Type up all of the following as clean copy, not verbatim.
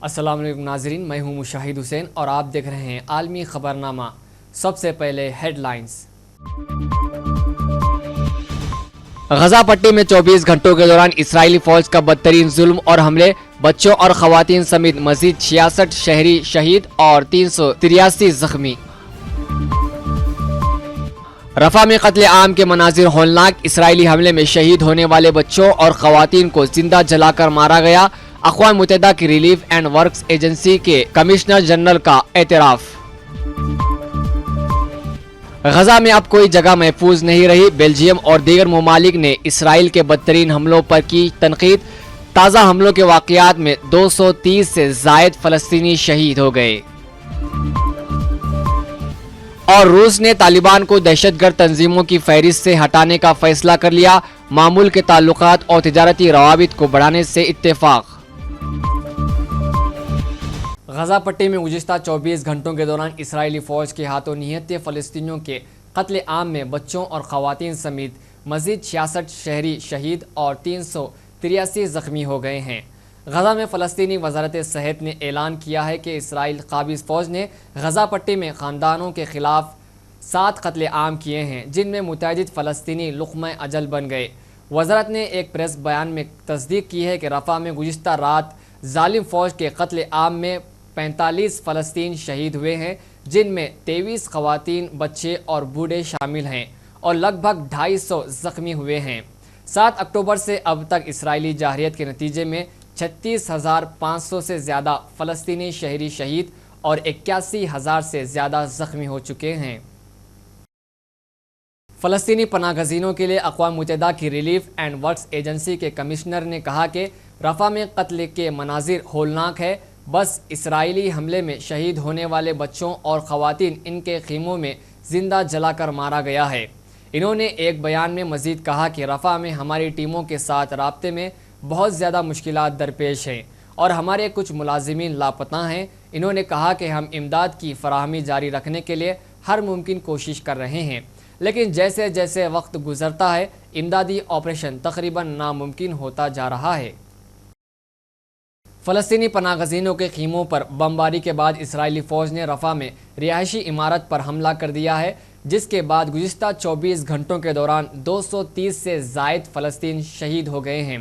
السلام علیکم ناظرین، میں ہوں مشاہد حسین اور آپ دیکھ رہے ہیں عالمی خبرنامہ۔ سب سے پہلے ہیڈ لائنز۔ غزہ پٹی میں 24 گھنٹوں کے دوران اسرائیلی فوج کا بدترین ظلم اور حملے، بچوں اور خواتین سمیت مزید 66 شہری شہید اور 383 زخمی۔ رفح میں قتل عام کے مناظر ہولناک، اسرائیلی حملے میں شہید ہونے والے بچوں اور خواتین کو زندہ جلا کر مارا گیا، اقوام متحدہ کی ریلیف اینڈ ورکس ایجنسی کے کمشنر جنرل کا اعتراف۔ غزہ میں اب کوئی جگہ محفوظ نہیں رہی، بیلجیم اور دیگر ممالک نے اسرائیل کے بدترین حملوں پر کی تنقید، تازہ حملوں کے واقعات میں 230 سے زائد فلسطینی شہید ہو گئے۔ اور روس نے طالبان کو دہشت گرد تنظیموں کی فہرست سے ہٹانے کا فیصلہ کر لیا، معمول کے تعلقات اور تجارتی روابط کو بڑھانے سے اتفاق۔ غزہ پٹی میں گزشتہ 24 گھنٹوں کے دوران اسرائیلی فوج کے ہاتھوں نہتے فلسطینیوں کے قتل عام میں بچوں اور خواتین سمیت مزید 66 شہری شہید اور 383 زخمی ہو گئے ہیں۔ غزہ میں فلسطینی وزارت صحت نے اعلان کیا ہے کہ اسرائیل قابض فوج نے غزہ پٹی میں خاندانوں کے خلاف 7 قتل عام کیے ہیں، جن میں متعدد فلسطینی لقمہ اجل بن گئے۔ وزارت نے ایک پریس بیان میں تصدیق کی ہے کہ رفح میں گزشتہ رات ظالم فوج کے قتل عام میں 45 فلسطین شہید ہوئے ہیں، جن میں 23 خواتین، بچے اور بوڑھے شامل ہیں اور لگ بھگ 250 زخمی ہوئے ہیں۔ 7 اکتوبر سے اب تک اسرائیلی جارحیت کے نتیجے میں 36,500 سے زیادہ فلسطینی شہری شہید اور 81,000 سے زیادہ زخمی ہو چکے ہیں۔ فلسطینی پناہ گزینوں کے لیے اقوام متحدہ کی ریلیف اینڈ ورکس ایجنسی کے کمشنر نے کہا کہ رفح میں قتل کے مناظر ہولناک ہے، بس اسرائیلی حملے میں شہید ہونے والے بچوں اور خواتین ان کے خیموں میں زندہ جلا کر مارا گیا ہے۔ انہوں نے ایک بیان میں مزید کہا کہ رفح میں ہماری ٹیموں کے ساتھ رابطے میں بہت زیادہ مشکلات درپیش ہیں اور ہمارے کچھ ملازمین لاپتہ ہیں۔ انہوں نے کہا کہ ہم امداد کی فراہمی جاری رکھنے کے لیے ہر ممکن کوشش کر رہے ہیں، لیکن جیسے جیسے وقت گزرتا ہے امدادی آپریشن تقریباً ناممکن ہوتا جا رہا ہے۔ فلسطینی پناہ گزینوں کے خیموں پر بمباری کے بعد اسرائیلی فوج نے رفح میں رہائشی عمارت پر حملہ کر دیا ہے، جس کے بعد گزشتہ 24 گھنٹوں کے دوران 230 سے زائد فلسطین شہید ہو گئے ہیں۔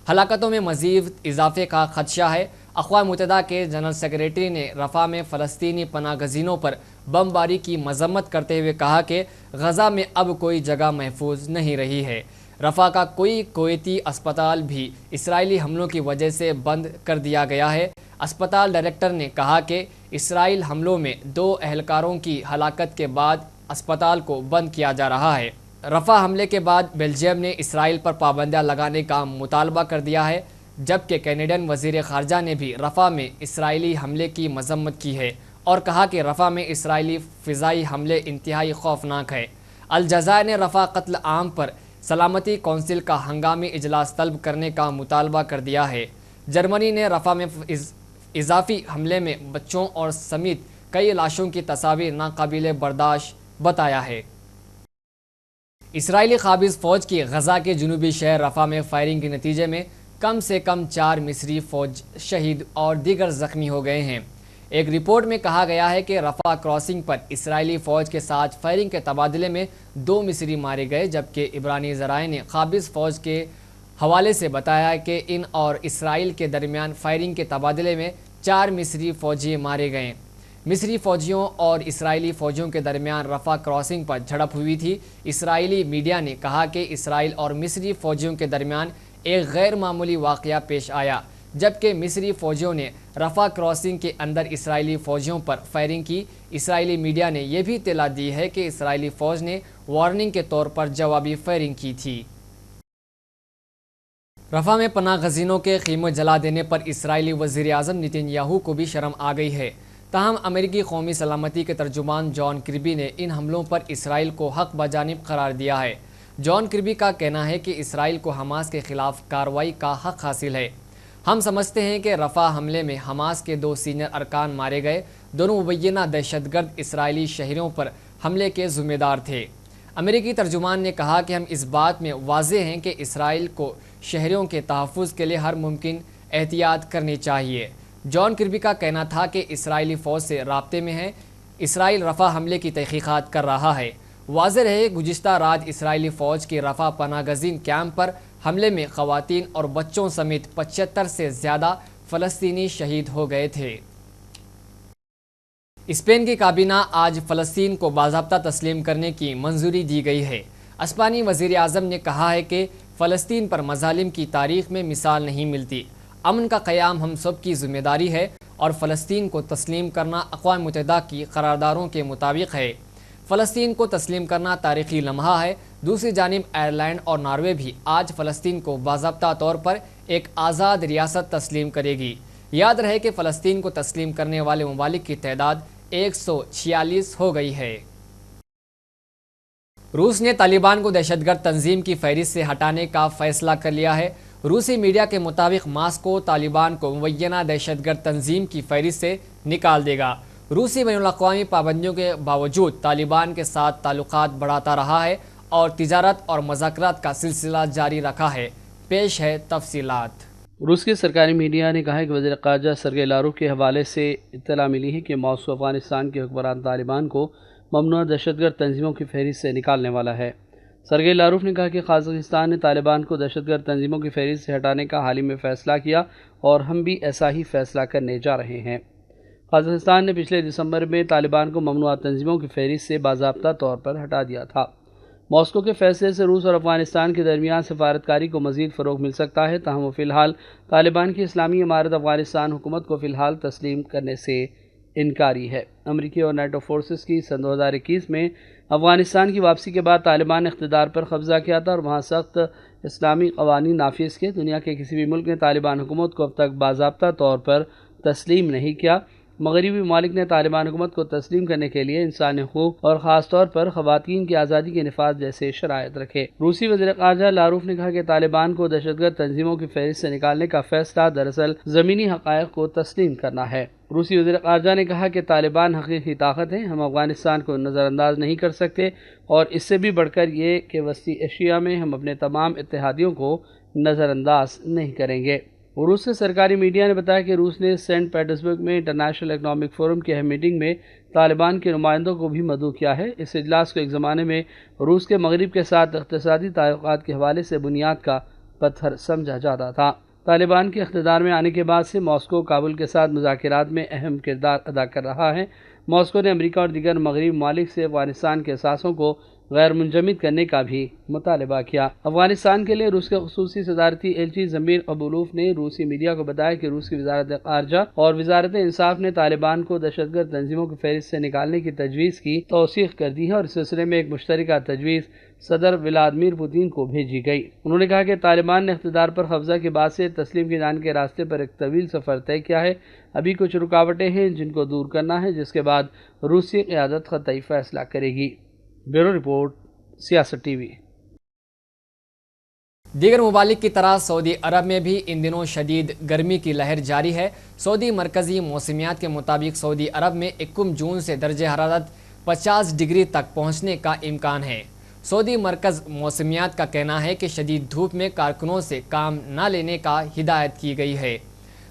ہلاکتوں میں مزید اضافے کا خدشہ ہے۔ اقوام متحدہ کے جنرل سیکریٹری نے رفح میں فلسطینی پناہ گزینوں پر بمباری کی مذمت کرتے ہوئے کہا کہ غزہ میں اب کوئی جگہ محفوظ نہیں رہی ہے۔ رفح کا کوئی کویتی اسپتال بھی اسرائیلی حملوں کی وجہ سے بند کر دیا گیا ہے۔ اسپتال ڈائریکٹر نے کہا کہ اسرائیل حملوں میں 2 اہلکاروں کی ہلاکت کے بعد اسپتال کو بند کیا جا رہا ہے۔ رفح حملے کے بعد بیلجیم نے اسرائیل پر پابندیاں لگانے کا مطالبہ کر دیا ہے، جبکہ کینیڈین وزیر خارجہ نے بھی رفح میں اسرائیلی حملے کی مذمت کی ہے اور کہا کہ رفح میں اسرائیلی فضائی حملے انتہائی خوفناک ہے۔ الجزائر نے رفح قتل عام پر سلامتی کونسل کا ہنگامی اجلاس طلب کرنے کا مطالبہ کر دیا ہے۔ جرمنی نے رفح میں اضافی حملے میں بچوں اور سمیت کئی لاشوں کی تصاویر ناقابل برداشت بتایا ہے۔ اسرائیلی قابض فوج کی غزہ کے جنوبی شہر رفح میں فائرنگ کے نتیجے میں کم سے کم 4 مصری فوج شہید اور دیگر زخمی ہو گئے ہیں۔ ایک رپورٹ میں کہا گیا ہے کہ رفح کراسنگ پر اسرائیلی فوج کے ساتھ فائرنگ کے تبادلے میں 2 مصری مارے گئے، جبکہ عبرانی ذرائع نے قابض فوج کے حوالے سے بتایا کہ ان اور اسرائیل کے درمیان فائرنگ کے تبادلے میں 4 مصری فوجی مارے گئے۔ مصری فوجیوں اور اسرائیلی فوجیوں کے درمیان رفح کراسنگ پر جھڑپ ہوئی تھی۔ اسرائیلی میڈیا نے کہا کہ اسرائیل اور مصری فوجیوں کے درمیان ایک غیر معمولی واقعہ پیش آیا، جبکہ مصری فوجیوں نے رفح کراسنگ کے اندر اسرائیلی فوجیوں پر فائرنگ کی۔ اسرائیلی میڈیا نے یہ بھی اطلاع دی ہے کہ اسرائیلی فوج نے وارننگ کے طور پر جوابی فائرنگ کی تھی۔ رفح میں پناہ گزینوں کے خیمے جلا دینے پر اسرائیلی وزیر اعظم نیتن یاہو کو بھی شرم آ گئی ہے۔ تاہم امریکی قومی سلامتی کے ترجمان جان کربی نے ان حملوں پر اسرائیل کو حق بجانب قرار دیا ہے۔ جان کربی کا کہنا ہے کہ اسرائیل کو حماس کے خلاف کارروائی کا حق حاصل ہے۔ ہم سمجھتے ہیں کہ رفح حملے میں حماس کے 2 سینئر ارکان مارے گئے، دونوں مبینہ دہشت گرد اسرائیلی شہریوں پر حملے کے ذمہ دار تھے۔ امریکی ترجمان نے کہا کہ ہم اس بات میں واضح ہیں کہ اسرائیل کو شہریوں کے تحفظ کے لیے ہر ممکن احتیاط کرنی چاہیے۔ جان کربی کا کہنا تھا کہ اسرائیلی فوج سے رابطے میں ہے، اسرائیل رفح حملے کی تحقیقات کر رہا ہے۔ واضح رہے گزشتہ رات اسرائیلی فوج کے رفح پناہ گزین کیمپ پر حملے میں خواتین اور بچوں سمیت 75 سے زیادہ فلسطینی شہید ہو گئے تھے۔ اسپین کی کابینہ آج فلسطین کو باضابطہ تسلیم کرنے کی منظوری دی گئی ہے۔ اسپانی وزیر اعظم نے کہا ہے کہ فلسطین پر مظالم کی تاریخ میں مثال نہیں ملتی۔ امن کا قیام ہم سب کی ذمہ داری ہے اور فلسطین کو تسلیم کرنا اقوام متحدہ کی قراردادوں کے مطابق ہے۔ فلسطین کو تسلیم کرنا تاریخی لمحہ ہے۔ دوسری جانب آئرلینڈ اور ناروے بھی آج فلسطین کو باضابطہ طور پر ایک آزاد ریاست تسلیم کرے گی۔ یاد رہے کہ فلسطین کو تسلیم کرنے والے ممالک کی تعداد 146 ہو گئی ہے۔ روس نے طالبان کو دہشت گرد تنظیم کی فہرست سے ہٹانے کا فیصلہ کر لیا ہے۔ روسی میڈیا کے مطابق ماسکو طالبان کو مبینہ دہشت گرد تنظیم کی فہرست سے نکال دے گا۔ روسی بین الاقوامی پابندیوں کے باوجود طالبان کے ساتھ تعلقات بڑھاتا رہا ہے اور تجارت اور مذاکرات کا سلسلہ جاری رکھا ہے۔ پیش ہے تفصیلات۔ روس کے سرکاری میڈیا نے کہا ہے کہ وزیر خارجہ سرگئی لاروف کے حوالے سے اطلاع ملی ہے کہ ماسکو افغانستان کے حکمران طالبان کو ممنوعہ دہشت گرد تنظیموں کی فہرست سے نکالنے والا ہے۔ سرگئی لاروف نے کہا کہ قازقستان نے طالبان کو دہشت گرد تنظیموں کی فہرست سے ہٹانے کا حال ہی میں فیصلہ کیا اور ہم بھی ایسا ہی فیصلہ کرنے جا رہے ہیں۔ قازقستان نے پچھلے دسمبر میں طالبان کو ممنوعہ تنظیموں کی فہرست سے باضابطہ طور پر ہٹا دیا تھا۔ ماسکو کے فیصلے سے روس اور افغانستان کے درمیان سفارتکاری کو مزید فروغ مل سکتا ہے، تاہم وہ فی الحال طالبان کی اسلامی امارت افغانستان حکومت کو فی الحال تسلیم کرنے سے انکاری ہے۔ امریکی اور نیٹو فورسز کی سن 2021 میں افغانستان کی واپسی کے بعد طالبان نے اقتدار پر قبضہ کیا تھا اور وہاں سخت اسلامی قوانین نافذ کیے۔ دنیا کے کسی بھی ملک نے طالبان حکومت کو اب تک باضابطہ طور پر تسلیم نہیں کیا۔ مغربی ممالک نے طالبان حکومت کو تسلیم کرنے کے لیے انسانی حقوق اور خاص طور پر خواتین کی آزادی کے نفاذ جیسے شرائط رکھے۔ روسی وزیر خارجہ لاروف نے کہا کہ طالبان کو دہشت گرد تنظیموں کی فہرست سے نکالنے کا فیصلہ دراصل زمینی حقائق کو تسلیم کرنا ہے۔ روسی وزیر خارجہ نے کہا کہ طالبان حقیقی طاقت ہے، ہم افغانستان کو نظر انداز نہیں کر سکتے اور اس سے بھی بڑھ کر یہ کہ وسطی ایشیا میں ہم اپنے تمام اتحادیوں کو نظر انداز نہیں کریں گے۔ روس کے سرکاری میڈیا نے بتایا کہ روس نے سینٹ پیٹرزبرگ میں انٹرنیشنل اکنامک فورم کی اہم میٹنگ میں طالبان کے نمائندوں کو بھی مدعو کیا ہے۔ اس اجلاس کو ایک زمانے میں روس کے مغرب کے ساتھ اقتصادی تعلقات کے حوالے سے بنیاد کا پتھر سمجھا جاتا تھا۔ طالبان کے اقتدار میں آنے کے بعد سے ماسکو کابل کے ساتھ مذاکرات میں اہم کردار ادا کر رہا ہے۔ ماسکو نے امریکہ اور دیگر مغربی ممالک سے افغانستان کے اثاثوں کو غیر منجمد کرنے کا بھی مطالبہ کیا۔ افغانستان کے لیے روس کے خصوصی صدارتی ایلچی ضمیر ابولوف نے روسی میڈیا کو بتایا کہ روس کی وزارت خارجہ اور وزارت انصاف نے طالبان کو دہشت گرد تنظیموں کی فہرست سے نکالنے کی تجویز کی توثیق کر دی ہے اور اس سلسلے میں ایک مشترکہ تجویز صدر ولادیمیر پوتین کو بھیجی گئی۔ انہوں نے کہا کہ طالبان نے اقتدار پر قبضہ کے بعد سے تسلیم کی جان کے راستے پر ایک طویل سفر طے کیا ہے۔ ابھی کچھ رکاوٹیں ہیں جن کو دور کرنا ہے، جس کے بعد روسی قیادت قطعی فیصلہ کرے گی۔ بیورو رپورٹ، سیاست ٹی وی۔ دیگر ممالک کی طرح سعودی عرب میں بھی ان دنوں شدید گرمی کی لہر جاری ہے۔ سعودی مرکزی موسمیات کے مطابق سعودی عرب میں 21 جون سے درجہ حرارت 50 ڈگری تک پہنچنے کا امکان ہے۔ سعودی مرکز موسمیات کا کہنا ہے کہ شدید دھوپ میں کارکنوں سے کام نہ لینے کا ہدایت کی گئی ہے۔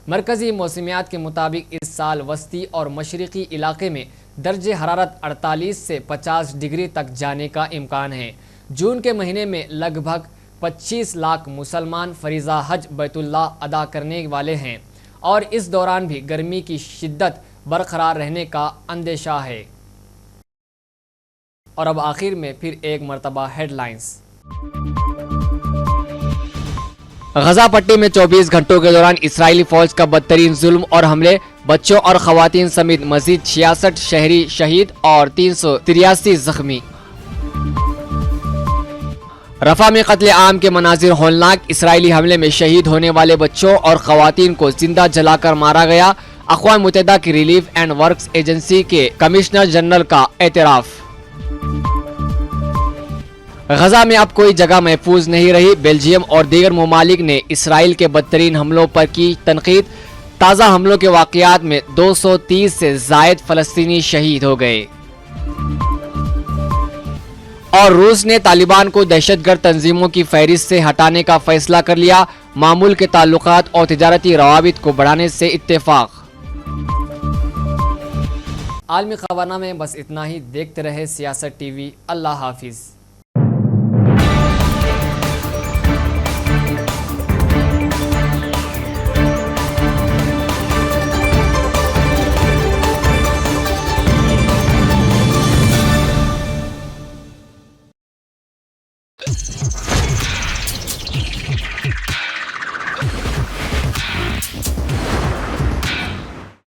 مرکزی موسمیات کے مطابق اس سال وسطی اور مشرقی علاقے میں درجہ حرارت 48 سے 50 ڈگری تک جانے کا امکان ہے۔ جون کے مہینے میں لگ بھگ 25 لاکھ مسلمان فریضہ حج بیت اللہ ادا کرنے والے ہیں اور اس دوران بھی گرمی کی شدت برقرار رہنے کا اندیشہ ہے۔ اور اب آخر میں پھر ایک مرتبہ ہیڈ لائنز۔ غزہ پٹی میں 24 گھنٹوں کے دوران اسرائیلی فوج کا بدترین ظلم اور حملے، بچوں اور خواتین سمیت مزید 66 شہری شہید اور 383 زخمی۔ رفح میں قتل عام کے مناظر ہولناک، اسرائیلی حملے میں شہید ہونے والے بچوں اور خواتین کو زندہ جلا کر مارا گیا، اقوام متحدہ کی ریلیف اینڈ ورکس ایجنسی کے کمشنر جنرل کا اعتراف۔ غزہ میں اب کوئی جگہ محفوظ نہیں رہی، بیلجیم اور دیگر ممالک نے اسرائیل کے بدترین حملوں پر کی تنقید، تازہ حملوں کے واقعات میں 230 سے زائد فلسطینی شہید ہو گئے۔ اور روس نے طالبان کو دہشت گرد تنظیموں کی فہرست سے ہٹانے کا فیصلہ کر لیا، معمول کے تعلقات اور تجارتی روابط کو بڑھانے سے اتفاق۔ عالمی خبرنامے میں بس اتنا ہی. دیکھتے رہے سیاست ٹی وی. اللہ حافظ.